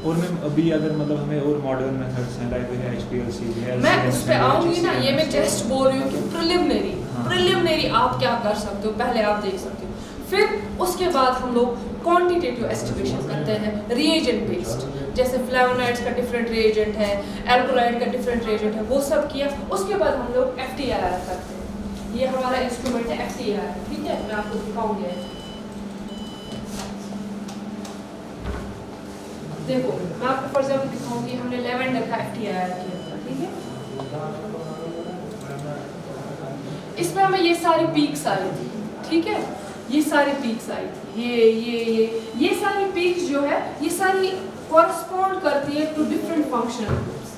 और मैम अभी अगर मतलब हमें और मॉडर्न मेथड्स हैं लाइक है HPLC है, मैं LCMC उस पे है, आऊंगी ना, ये मैं GCMC जस्ट बोल रही हूँ कि प्रिलिमिनरी हाँ। प्रिलिमिनरी आप क्या कर सकते हो, पहले आप देख सकते हो, फिर उसके बाद हम लोग क्वांटिटेटिव एस्टिमेशन करते हैं रिएजेंट बेस्ड। जैसे फ्लेवोनॉइड्स का डिफरेंट रिएजेंट है, एल्कोलाइड का डिफरेंट रिएजेंट है, वो सब किया। उसके बाद हम लोग FTIR करते हैं। ये हमारा इंस्ट्रूमेंट है FTIR, ठीक है, मैं आपको दिखाऊंगी। देखो मैं आपको फॉर एग्जाम्पल दिखाऊंगी, हमने लेवेंडर का FTIR किया था, ठीक है। इसमें हमें ये सारी पीक्स आई थी, ठीक है, ये सारी पीक्स आई थी, ये सारी पीक्स जो है ये सारी कॉरस्पॉन्ड करती है टू डिफरेंट फंक्शनल ग्रुप्स।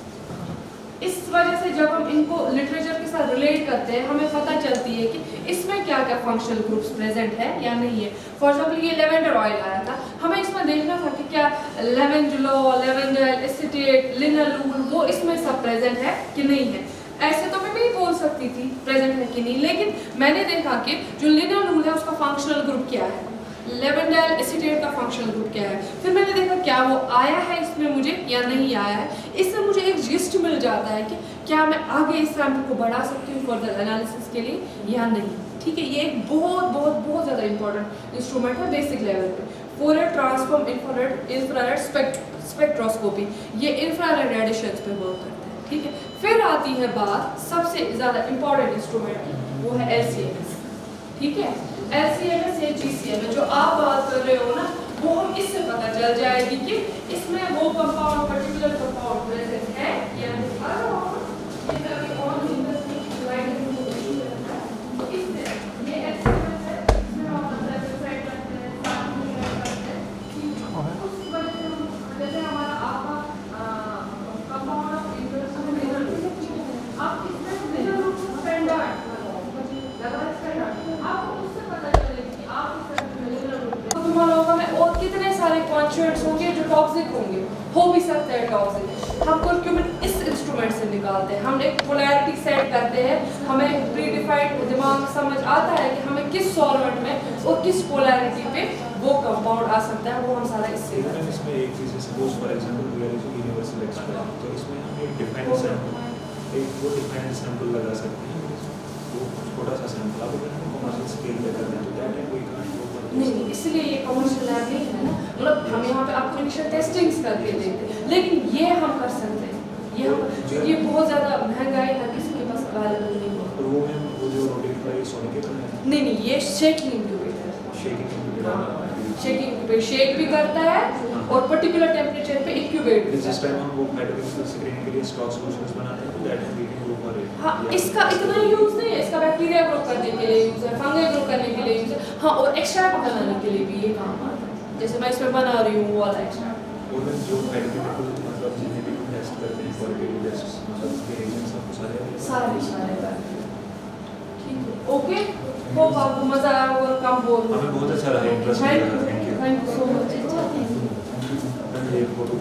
इस वजह से जब हम इनको लिटरेचर के साथ रिलेट करते हैं हमें पता चलती है कि इसमें क्या क्या फंक्शनल ग्रुप्स प्रेजेंट है या नहीं है। फॉर एग्जाम्पल ये लेवेंडर ऑयल आया था, हमें इसमें देखना था कि क्या लेवेंडुलोल, लेवेंडल, एसिटेट, लिनालूल वो इसमें सब प्रेजेंट है कि नहीं है। ऐसे तो मैं नहीं बोल सकती थी प्रेजेंट है कि नहीं, लेकिन मैंने देखा कि जो लिनालूल है उसका फंक्शनल ग्रुप क्या है, लेवेंडल एसिटेट का फंक्शनल ग्रुप क्या है। फिर मैंने देखा क्या वो आया है इसमें मुझे या नहीं आया है। इससे मुझे एक जिस्ट मिल जाता है कि क्या मैं आगे इस सैंपल को बढ़ा सकती हूँ फर्दर एनालिसिस के लिए या नहीं, ठीक है। ये एक बहुत ज़्यादा इंपॉर्टेंट इंस्ट्रूमेंट है बेसिक लेवल पे। फोरियर ट्रांसफॉर्म इंफ्रारेड स्पेक्ट्रोस्कोपी, ये इंफ्रारेड रेडिएशंस पे वर्क करता है, ठीक है। फिर आती है बात सबसे ज़्यादा इंपॉर्टेंट इंस्ट्रूमेंट की, वो है LCMS, ठीक है। LCMS या GCMS जो आप बात कर रहे हो ना, वो हम इससे पता चल जाएगी कि इसमें वो कंपाउंड पर्टिकुलर कंपाउंड प्रेजेंट है या नहीं। ये मैं अभी और स्लाइड में इससे ये LCMS है, इसमें हम साइड करते हैं, साथ में करते हैं, उस वजह से हम जैसे हमारा आपका कंपाउंड ऑफ इंटरेस्ट आप इसमें स्टैंडर्ड और कितने सारे कॉन्स्टिट्यूएंट्स होंगे जो टॉक्सिक होंगे, हो भी सकता है टॉक्सिक। हम कर्क्यूमिन इस इंस्ट्रूमेंट से निकालते हैं, हम एक पोलैरिटी सेट करते हैं, हमें प्री डिफाइंड दिमाग में समझ आता है कि हमें किस सॉल्वेंट में और किस पोलैरिटी पे वो कंपाउंड आ सकता है, वो हम सारा इससे करते हैं। इसमें एक चीज़ है, suppose for example we are using universal experiment, तो इसमें हम एक डिफाइंड सैंपल, एक वो डिफाइंड सैंपल लगा सकते हैं, वो छोटा सा सैंपल अब अगर हम कमर्शियल स्केल पे करते हैं तो दैट है कोई कांट वो नहीं, इसलिए ये कमर्शियल लैब नहीं है ना, मतलब हम यहाँ पे आपको इनिशियल टेस्टिंग्स करके देते हैं, लेकिन ये हम कर सकते हैं। ये हम ये बहुत ज़्यादा महंगा है, हर किसी के पास अवेलेबल नहीं है। और वो में वो जो रोटेटिफाई सोनिक है नहीं, ये शेकिंग इंक्यूबेटर है। शेकिंग शेकिंग इंक्यूबेटर शेक भी करता है और पर्टिकुलर टेम्परेचर पे इंक्यूबेट भी जिस करता टाइम है। हम वो मेटाबॉलिक स्क्रीनिंग के लिए स्टॉक सॉल्यूशंस बनाते हैं तो that is we can go for it. हाँ, इसका इतना यूज नहीं है, इसका बैक्टीरिया ग्रो करने के लिए यूज है, फंगी ग्रो करने के लिए यूज है, हाँ, और एक्सट्रैक्ट बनाने के लिए भी ये काम आता है। जैसे मैं इसमें बना रही हूँ वो वाला एक्सट्रैक्ट। और मैं जो मेडिकल मतलब जितने भी टेस्ट करते हैं क्वालिटेटिव टेस्ट मतलब उसके एजेंट्स आपको सारे ठीक है, ओके। होप आपको मजा आया होगा, कम बोल। हमें बहुत अच्छा लगा, इंटरेस्टिंग लगा। Thank you thank you so much. ये फोटो